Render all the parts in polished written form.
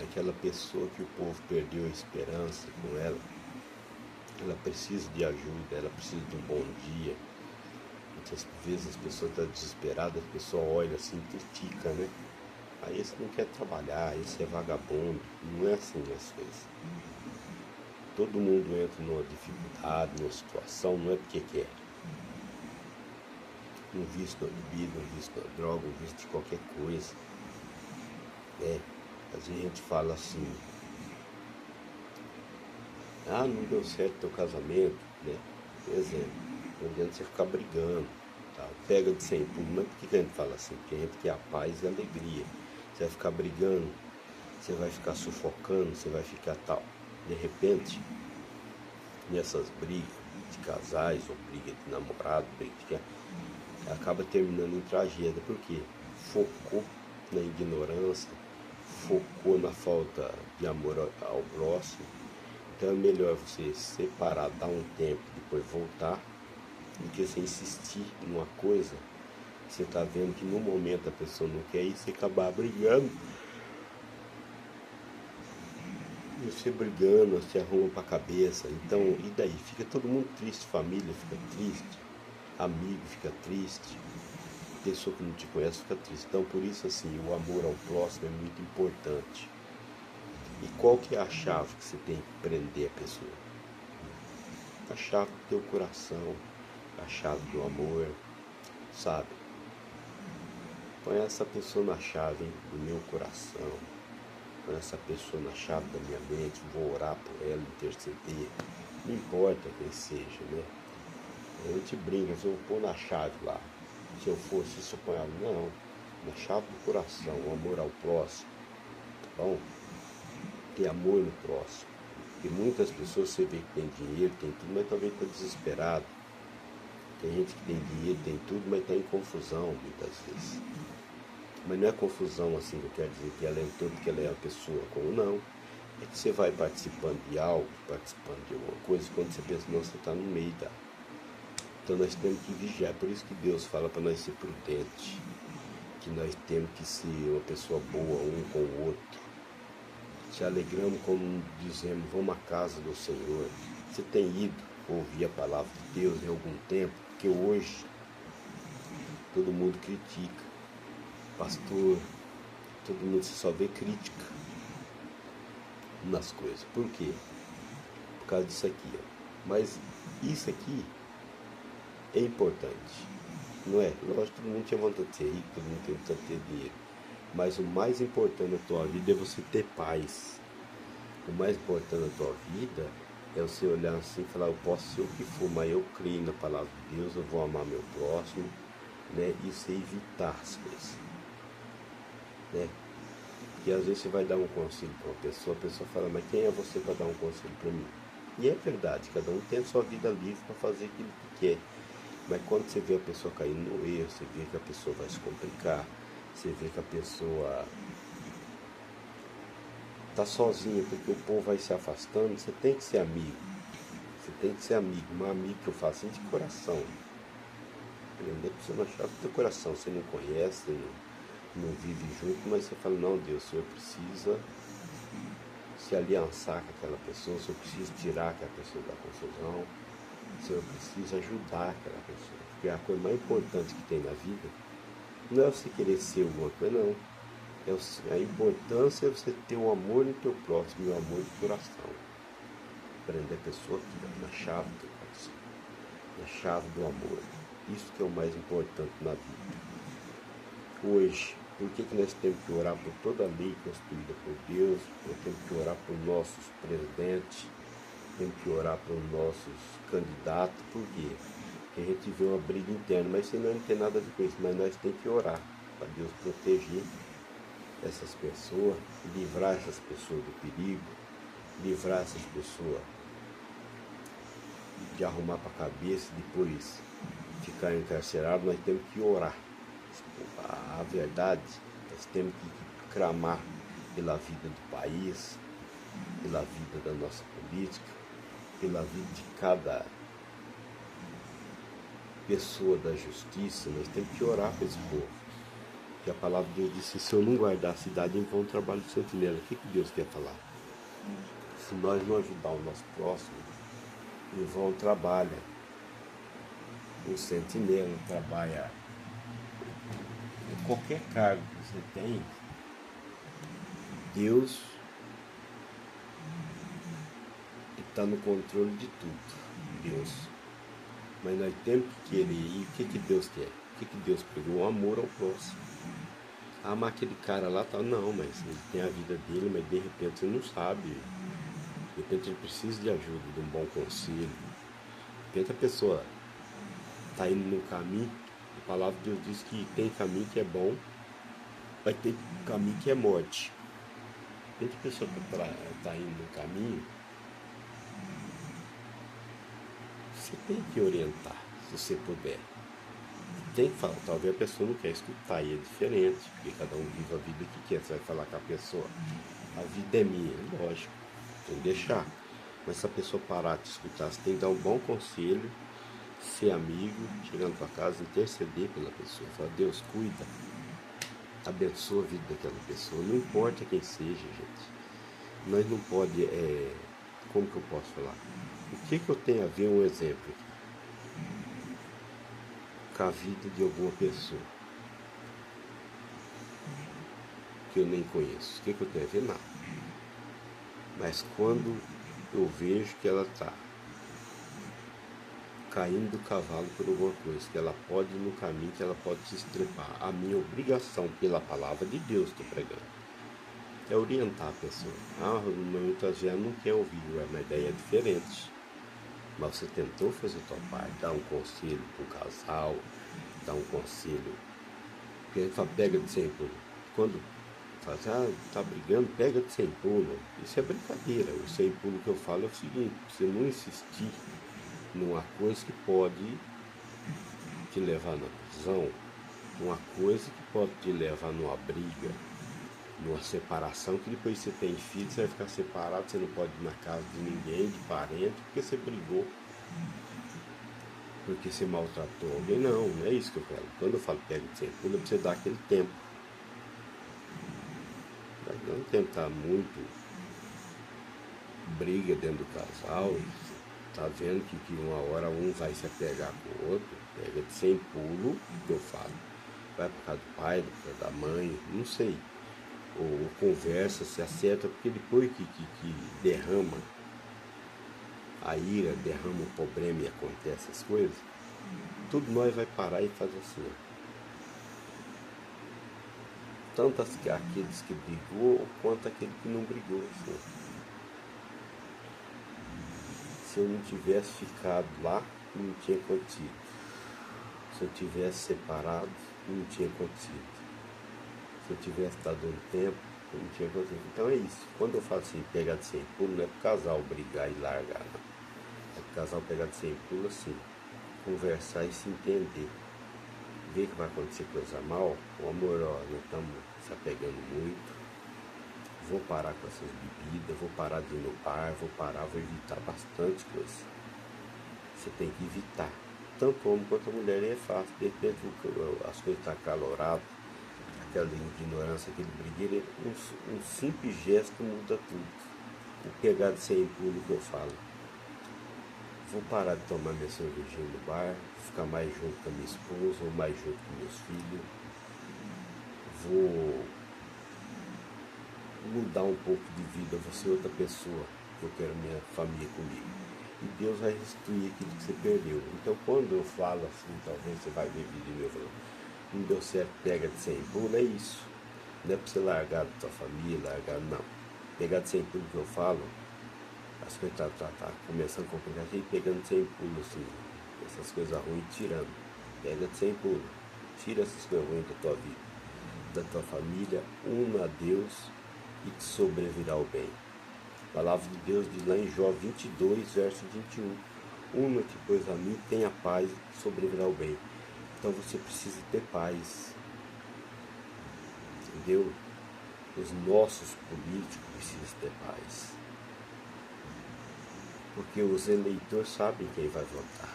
aquela pessoa que o povo perdeu a esperança com ela. Ela precisa de ajuda, ela precisa de um bom dia. Muitas vezes as pessoas estão desesperadas, a pessoa olha assim e critica, né? Aí esse não quer trabalhar, esse é vagabundo. Não é assim as coisas. Todo mundo entra numa dificuldade, numa situação, não é porque quer. Um vício da bebida, um vício da droga, um vício de qualquer coisa. Às vezes a gente fala assim, não deu certo teu casamento, né? Por exemplo, não adianta você ficar brigando, tá? Pega de 100 por mas por que a gente fala assim? Porque a gente quer a paz e a alegria. Você vai ficar brigando, você vai ficar sufocando, você vai ficar tal. De repente, nessas brigas de casais, ou briga de namorado, briga de acaba terminando em tragédia, porque focou na ignorância, focou na falta de amor ao próximo. Então é melhor você separar, dar um tempo, depois voltar, do que você insistir em uma coisa que você está vendo que no momento a pessoa não quer ir, você acabar brigando. E você brigando, você arruma para a cabeça. Então, e daí? Fica todo mundo triste, família fica triste, amigo fica triste, pessoa que não te conhece fica triste. Então, por isso, assim, o amor ao próximo é muito importante. E qual que é a chave que você tem que prender a pessoa? A chave do teu coração, a chave do amor, sabe? Põe essa pessoa na chave, hein, do meu coração. Põe essa pessoa na chave da minha mente, vou orar por ela, interceder. Não importa quem seja, né? A gente brinca, se eu pôr na chave lá, se eu fosse isso, eu põe ela, não. Na chave do coração, o amor ao próximo, tá bom? Ter amor no próximo. Porque muitas pessoas você vê que tem dinheiro, tem tudo, mas também está desesperado. Tem gente que tem dinheiro, tem tudo, mas está em confusão muitas vezes. Mas não é confusão assim que eu quero dizer que ela é tudo, que ela é uma pessoa como não. É que você vai participando de algo, participando de alguma coisa, quando você pensa, não, você está no meio da. Então nós temos que vigiar, por isso que Deus fala para nós ser prudentes, que nós temos que ser uma pessoa boa um com o outro. Se alegramos como dizemos, vamos à casa do Senhor. Você tem ido ouvir a palavra de Deus em algum tempo? Porque hoje todo mundo critica. Pastor, todo mundo só vê crítica nas coisas. Por quê? Por causa disso aqui, ó. Mas isso aqui é importante, não é? Lógico, todo mundo tinha vontade de ser rico, todo mundo tem vontade de ter dinheiro. Mas o mais importante na tua vida é você ter paz. O mais importante na tua vida é você olhar assim e falar, eu posso ser o que for, mas eu creio na palavra de Deus, eu vou amar meu próximo, né? E você evitar as coisas, né? Porque às vezes você vai dar um conselho para uma pessoa, a pessoa fala, mas quem é você para dar um conselho para mim? E é verdade, cada um tem a sua vida livre para fazer aquilo que quer. Mas quando você vê a pessoa caindo no erro, você vê que a pessoa vai se complicar, você vê que a pessoa está sozinha porque o povo vai se afastando, você tem que ser amigo. Você tem que ser amigo, um amigo que eu faço de coração. Prender você na chave do teu coração. Você não conhece, não vive junto, mas você fala, não, Deus, o Senhor precisa se aliançar com aquela pessoa, o Senhor precisa tirar aquela pessoa da confusão, o Senhor precisa ajudar aquela pessoa. Porque a coisa mais importante que tem na vida não é você querer ser alguma coisa, não. A importância é você ter o amor no teu próximo e o amor do coração. Prender a pessoa aqui, na chave do coração, na chave do amor. Isso que é o mais importante na vida. Hoje, por que nós temos que orar por toda a lei construída por Deus? Nós temos que orar por nossos presidentes, temos que orar por nossos candidatos. Por quê? Porque a gente vê uma briga interna, mas isso não tem nada a ver com isso. Mas nós temos que orar para Deus proteger essas pessoas, livrar essas pessoas do perigo, livrar essas pessoas de arrumar para a cabeça e depois ficar encarcerado. Nós temos que orar. A verdade, nós temos que clamar pela vida do país, pela vida da nossa política, pela vida de cada pessoa da justiça. Nós temos que orar para esse povo, que Porque a palavra de Deus disse, se eu não guardar a cidade, em vão trabalho de sentinela. O que Deus quer falar? Se nós não ajudar o nosso próximo, em vão trabalha. O sentinela trabalha em qualquer cargo que você tem. Deus está no controle de tudo. Deus. Mas nós temos que querer. E o que Deus quer? O que Deus pregou? O amor ao próximo. Ah, mas aquele cara lá tá. Não, mas ele tem a vida dele, mas de repente você não sabe. De repente ele precisa de ajuda, de um bom conselho. De repente a pessoa está indo no caminho. A palavra de Deus diz que tem caminho que é bom, vai ter caminho que é morte. De repente a pessoa está indo no caminho, você tem que orientar, se você puder. Tem que falar, talvez a pessoa não quer escutar, e é diferente, porque cada um vive a vida que quer. Você vai falar com a pessoa, a vida é minha, lógico, tem que deixar. Mas se a pessoa parar de escutar, você tem que dar um bom conselho, ser amigo, chegar na tua casa, interceder pela pessoa, falar, Deus, cuida, abençoa a vida daquela pessoa, não importa quem seja, gente. Nós não pode, como que eu posso falar? O que eu tenho a ver, um exemplo aqui, com a vida de alguma pessoa que eu nem conheço? O que eu tenho a ver? Nada. Mas quando eu vejo que ela está caindo do cavalo por alguma coisa, que ela pode ir no caminho, que ela pode se estrepar, a minha obrigação pela palavra de Deus, estou pregando, é orientar a pessoa. Muitas vezes não quer ouvir, uma ideia diferente. Mas você tentou fazer a tua parte, dar um conselho para o casal, dar um conselho. Porque a gente fala, pega de 100 pulo. Quando fala assim, tá brigando, pega de 100 pulo. Isso é brincadeira. O 100 pulo que eu falo é o seguinte, você não insistir numa coisa que pode te levar na prisão, uma coisa que pode te levar numa briga, numa separação, que depois você tem filho, você vai ficar separado, você não pode ir na casa de ninguém, de parente, porque você brigou, porque você maltratou alguém. Não é isso que eu falo. Quando eu falo pega de 100 pulo, é pra você dar aquele tempo. Não tentar muito briga dentro do casal, tá vendo que uma hora um vai se apegar com o outro, pega de 100 pulo, que eu falo, vai para casa do pai, para casa da mãe, não sei. Ou conversa, se acerta, porque depois que derrama a ira, derrama o problema e acontece as coisas, tudo nós vai parar e fazer assim, tanto aqueles que brigou, quanto aquele que não brigou, assim. Se eu não tivesse ficado lá, não tinha acontecido. Se eu tivesse separado, não tinha acontecido. Se eu tivesse dado um tempo, não tinha acontecido. Então é isso. Quando eu falo assim, pegar de 100 pulos, não é pro casal brigar e largar, não. É pro casal pegar de 100 pulos assim, conversar e se entender. Ver que vai acontecer coisa mal, o amor, nós estamos se apegando muito. Vou parar com essas bebidas, vou parar de ir no bar, vou evitar bastante coisa. Você tem que evitar. Tanto o homem quanto a mulher, é fácil. De repente as coisas estão acaloradas, aquela ignorância, aquele brigueiro, um simples gesto muda tudo. O pegar de 100 pulo que eu falo. Vou parar de tomar minha cervejinha no bar, ficar mais junto com a minha esposa, ou mais junto com meus filhos. Vou mudar um pouco de vida, vou ser outra pessoa, eu quero minha família comigo. E Deus vai restituir aquilo que você perdeu. Então quando eu falo assim, talvez você vai ver vídeo meu falando, não deu certo, pega de 100 pulos, é isso. Não é para você largar da tua família, largar, não. Pegar de 100 pulos que eu falo, as coisas tá começando a complicar e pegando 100 pulos, assim, essas coisas ruins, tirando. Pega de 100 pulos, tira essas coisas ruins da tua vida, da tua família, una a Deus e te sobrevirá o bem. A palavra de Deus diz lá em Jó 22, verso 21. Una-te, pois, a mim, tenha paz e sobrevirá o bem. Então você precisa ter paz. Entendeu? Os nossos políticos precisam ter paz. Porque os eleitores sabem quem vai votar.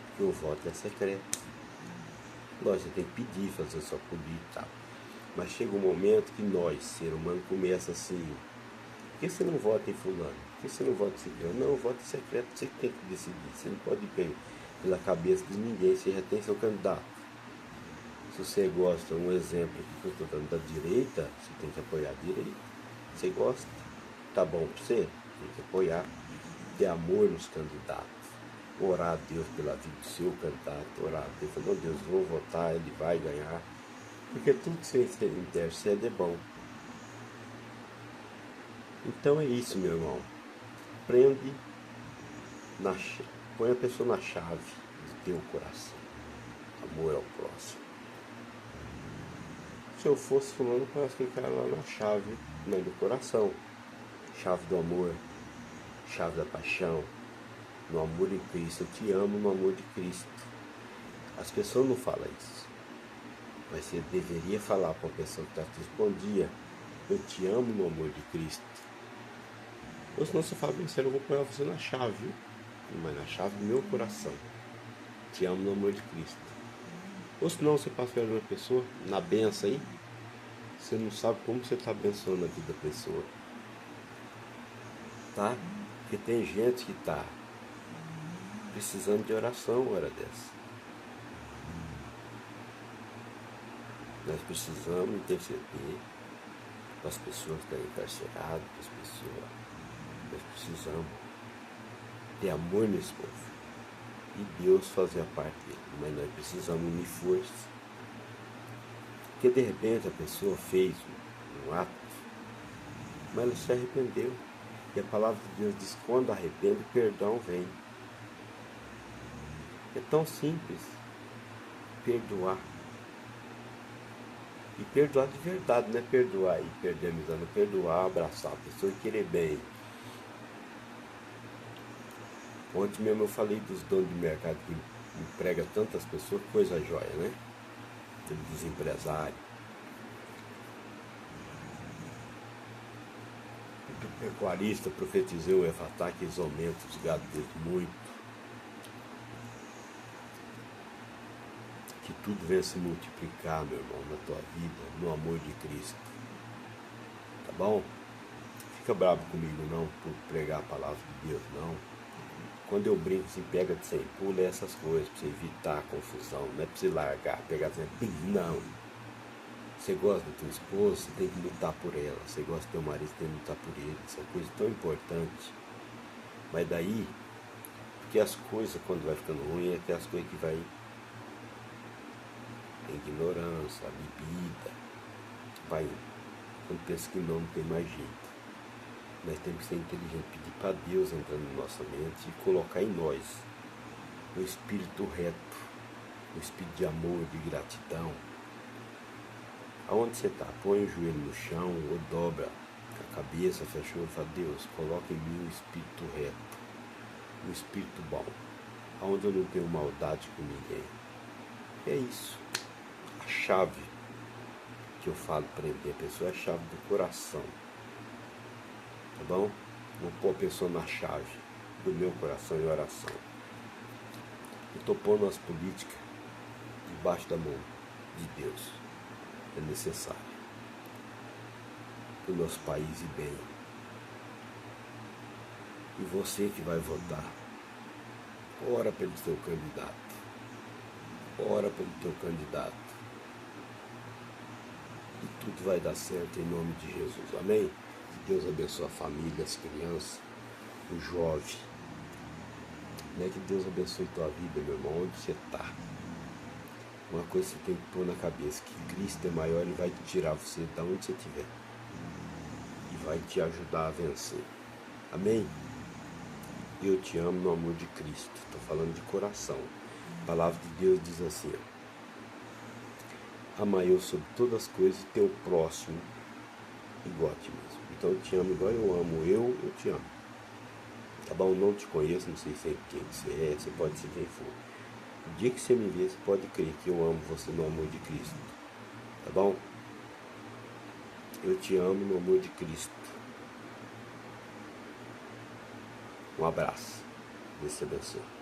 Porque o voto é secreto. Lógico, você tem que pedir, fazer sua política e tal. Mas chega um momento que nós, ser humano, começa assim, por que você não vota em fulano? Por que você não vota em ciclano? Não, voto em secreto, você que tem que decidir. Você não pode ir pela cabeça de ninguém, você já tem seu candidato. Se você gosta, um exemplo que eu estou dando da direita, você tem que apoiar a direita. Você gosta? Tá bom para você? Tem que apoiar. Ter amor nos candidatos. Orar a Deus pela vida do seu candidato. Orar a Deus, falar, Deus, vou votar, ele vai ganhar. Porque tudo que você intercede é bom. Então é isso, meu irmão. Prende, põe a pessoa na chave do teu coração. Amor ao próximo. Se eu fosse fulano, parece que ficar lá na chave, não do coração. Chave do amor, chave da paixão, no amor em Cristo. Eu te amo no amor de Cristo. As pessoas não falam isso. Mas você deveria falar para a pessoa que está te respondia, eu te amo no amor de Cristo. Ou senão você fala, bem sério, eu vou pôr você na chave, viu? Mas na chave do meu coração. Te amo no amor de Cristo. Ou senão você passa pela uma pessoa, na benção aí, você não sabe como você está abençoando a vida da pessoa. Tá? Porque tem gente que está precisando de oração uma hora dessa. Nós precisamos interceder para as pessoas que estão encarceradas, para as pessoas. Nós precisamos ter amor nesse povo. E Deus fazer a parte dele. Mas nós precisamos unir força. Porque de repente a pessoa fez um ato, mas ela se arrependeu. E a palavra de Deus diz que quando arrepende, o perdão vem. É tão simples perdoar. E perdoar de verdade, não é perdoar e perder a amizade, não é perdoar, abraçar a pessoa e querer bem. Ontem mesmo eu falei dos donos de mercado que emprega tantas pessoas, coisa jóia, né? Dos empresários. Do pecuarista, profetizei o Efatá que eles aumentam os gados deles muito. Que tudo venha se multiplicar, meu irmão, na tua vida, no amor de Cristo. Tá bom? Fica bravo comigo não, por pregar a palavra de Deus, não. Quando eu brinco assim, pega de sem pula, é essas coisas, pra você evitar a confusão, não é pra você largar, pegar de sem não. Você gosta da tua esposa, você tem que lutar por ela. Você gosta do teu marido, você tem que lutar por ele. Isso é coisa tão importante. Mas daí, porque as coisas, quando vai ficando ruim, é aquelas coisas que vai a ignorância, a bebida, vai indo. Quando pensa que não tem mais jeito. Nós temos que ser inteligentes, pedir para Deus entrar na nossa mente e colocar em nós o espírito reto, o espírito de amor, de gratidão. Aonde você está? Põe o joelho no chão ou dobra a cabeça, fechou e fala, Deus, coloca em mim um espírito reto, um espírito bom, aonde eu não tenho maldade com ninguém. É isso. A chave que eu falo prender a pessoa é a chave do coração. Tá bom? Vou pôr a pessoa na chave do meu coração em oração. Eu estou pondo as políticas debaixo da mão de Deus. É necessário. Para o nosso país ir bem. E você que vai votar, ora pelo seu candidato. Ora pelo teu candidato. E tudo vai dar certo em nome de Jesus. Amém? Que Deus abençoe a família, as crianças, o jovem. Né? Que Deus abençoe tua vida, meu irmão, onde você está. Uma coisa que você tem que pôr na cabeça, que Cristo é maior, Ele vai tirar você de onde você estiver. E vai te ajudar a vencer. Amém? Eu te amo no amor de Cristo. Estou falando de coração. A palavra de Deus diz assim, ó, ama eu sobre todas as coisas, teu próximo igual a ti mesmo. Então eu te amo igual eu amo eu te amo. Tá bom? Não te conheço, não sei quem você é, você pode ser quem for. O dia que você me ver, você pode crer que eu amo você no amor de Cristo. Tá bom? Eu te amo no amor de Cristo. Um abraço. Deus te abençoe.